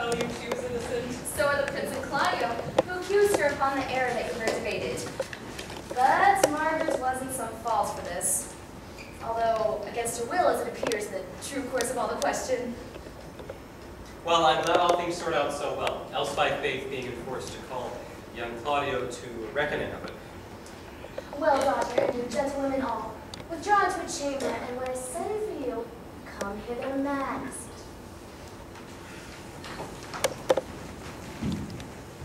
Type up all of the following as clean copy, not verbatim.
tell you she was innocent. So are the Prince and Claudio, who accused her upon the error that you heard debated. But Margaret wasn't some fault for this. Although, against her will, as it appears in the true course of all the question. Well, I'm glad all things turned out so well, else by faith being enforced to call young Claudio to reckoning of it. Well, daughter, and you gentlewomen all, withdraw into a chamber, and where is set for you, come hither masked.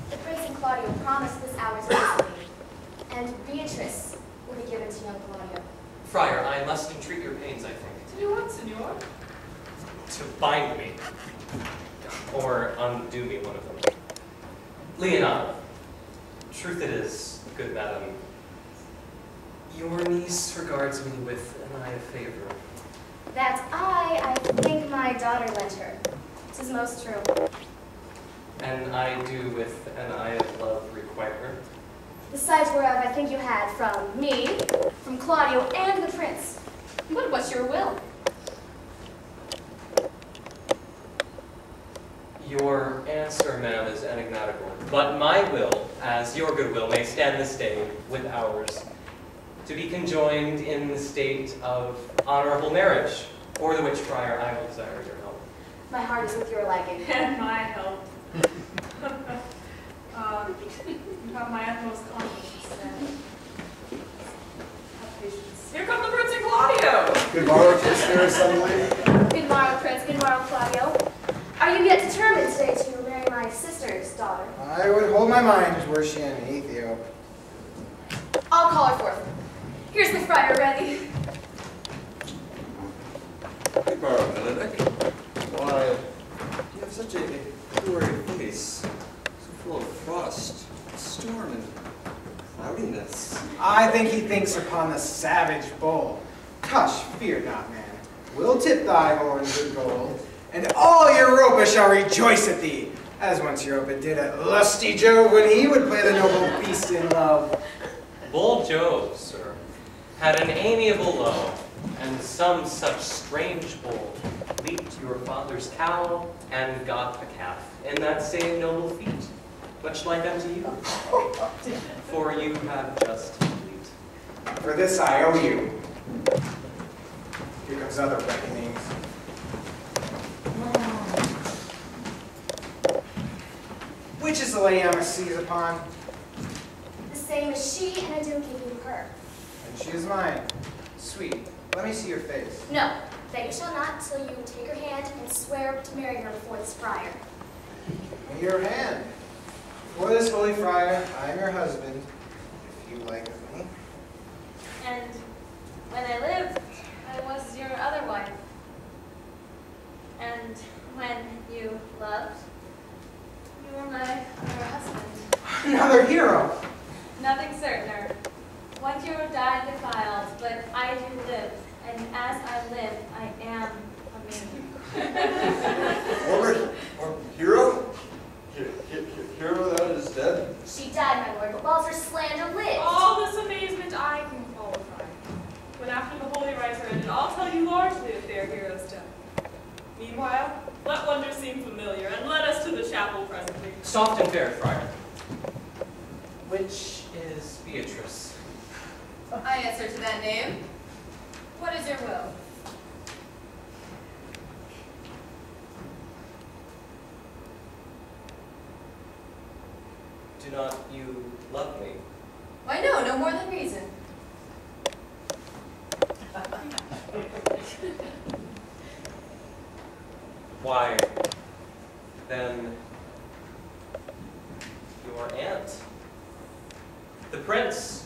The Prince and Claudio promised this hour's visit, and Beatrice will be given to young Claudio. Friar, I must entreat your pains, I think. To do what, senor? To bind me. Or undo me, one of them. Leonardo, truth it is, good madam, your niece regards me with an eye of favor. That I think my daughter lent her. 'Tis most true. And I do with an eye of love requite her. The sight whereof I think you had from me, from Claudio, and the Prince. But what's your will? Your answer, ma'am, is enigmatical, but my will, as your good will, may stand this day with ours, to be conjoined in the state of honorable marriage, for the which, friar, I will desire your help. My heart is with your lagging. And my help. You have my utmost confidence, then. Have patience. Here come the Prince and Claudio! Good morrow, Tristan, assembly. Good morrow, Prince. Good morrow, Claudio. Are you yet determined today to marry my sister's daughter? I would hold my mind were she an Ethiop. I'll call her forth. Here's the friar ready. Good morrow, Benedict. Why, you have such a glorious face, so full of frost, storm, and cloudiness. I think he thinks upon the savage bull. Tush, fear not, man. We'll tip thy horns with gold, and all Europa shall rejoice at thee, as once Europa did at lusty Jove when he would play the noble beast in love. Bold Jove, sir, had an amiable lowe, and some such strange bull leaped your father's cow and got the calf in that same noble feat, much like unto you, for you have just complete. For this I owe you. Here comes other reckonings. Which is the lady I must seize upon? The same as she, and I do give you her. And she is mine. Sweet, let me see your face. No, that you shall not till you take her hand and swear to marry her before this friar. Your hand. For this holy friar, I am your husband, if you like of me. And when I lived, I was your other wife. And when you loved, you were my other husband. Another hero. Nothing certainer. One hero died defiled, but I do live, and as I live, I am a maiden. Or hero? Hero that is dead? She died, my lord, but whilst her slander lived. All this amazement I can qualify. When after the holy rites are ended, I'll tell you largely of their hero's death. Meanwhile, let wonder seem familiar, and let us to the chapel presently. Soft and fair, friar. Which is Beatrice? I answer to that name. What is your will? Do not you love me? Why, no, no more than reason. Why, then, your aunt, the prince,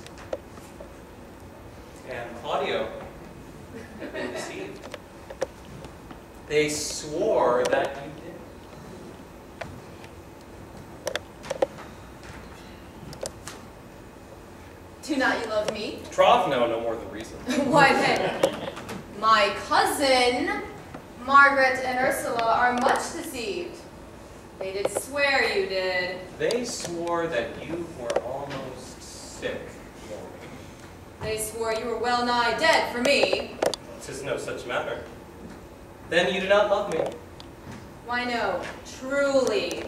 and Claudio have been deceived. They swore that you did. Do not you love me? Troth, no more than reason. Why then, my cousin, Margaret and Ursula, are much deceived. They did swear you did. They swore that you were almost sick. They swore you were well nigh dead for me. 'Tis no such matter. Then you do not love me. Why no, truly,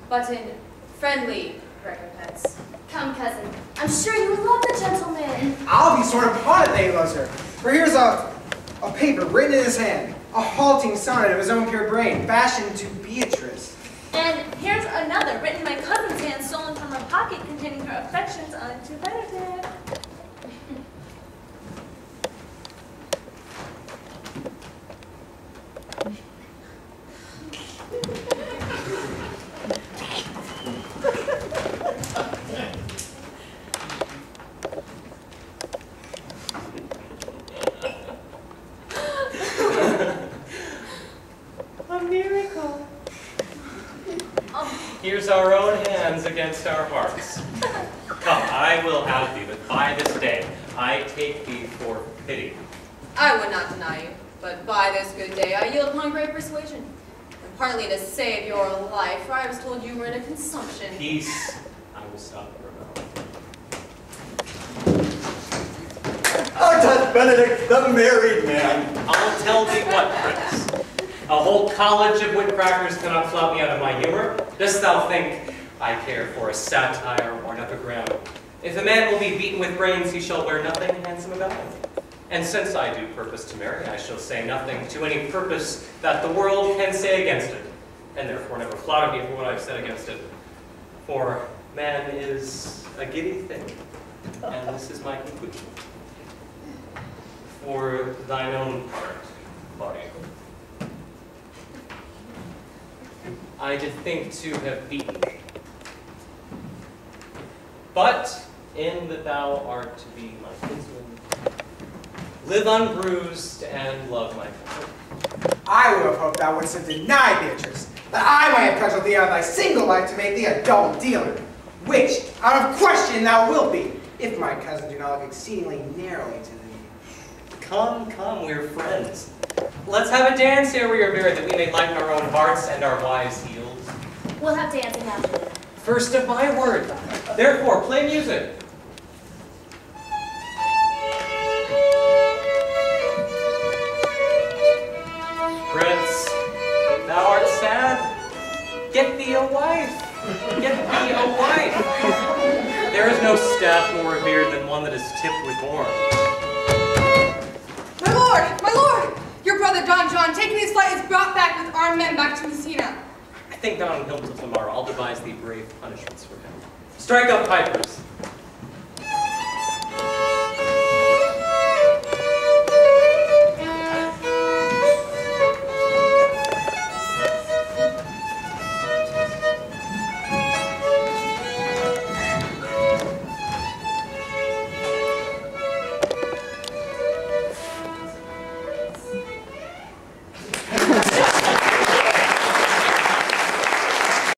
but in friendly recompense. Come, cousin. I'm sure you love the gentleman. I'll be sort of hot if they loves her. For here's a paper written in his hand, a halting sonnet of his own pure brain, fashioned to Beatrice. And here's another, written in my cousin's hand, stolen from her pocket, containing her affections unto Benedict. A miracle. Here's our own hands against our hearts. Come, I will have thee, but by this day I take thee for pity. I would not deny you, but by this good day I yield upon great persuasion, and partly to save your life, for I was told you were in a consumption. Peace. I will stop your mouth. Out Benedict, the married man. I'll tell thee what, Prince. A whole college of whipcrackers cannot flout me out of my humor. Dost thou think I care for a satire or an epigram? If a man will be beaten with brains, he shall wear nothing handsome about him. And since I do purpose to marry, I shall say nothing to any purpose that the world can say against it, and therefore never flatter me for what I've said against it. For man is a giddy thing, and this is my conclusion. For thine own part, Claudio, I did think to have beaten thee. But in that thou art to be my kinsman, live unbruised and love my country. I would have hoped thou wouldst have denied Beatrice, that I might have cudgeled thee out of thy single life to make thee a double dealer, which, out of question, thou wilt be, if my cousin do not look exceedingly narrowly to thee. Come, come, we're friends. Let's have a dance ere we are married, that we may lighten our own hearts and our wives' heels. We'll have dancing after that. First of my word. Therefore, play music. Prince, thou art sad? Get thee a wife. Get thee a wife. There is no staff more revered than one that is tipped with horn. My lord! Your brother Don John, taking his flight, is brought back with armed men back to Messina. I think not on hill till tomorrow. I'll devise thee brave punishments for him. Strike up pipers.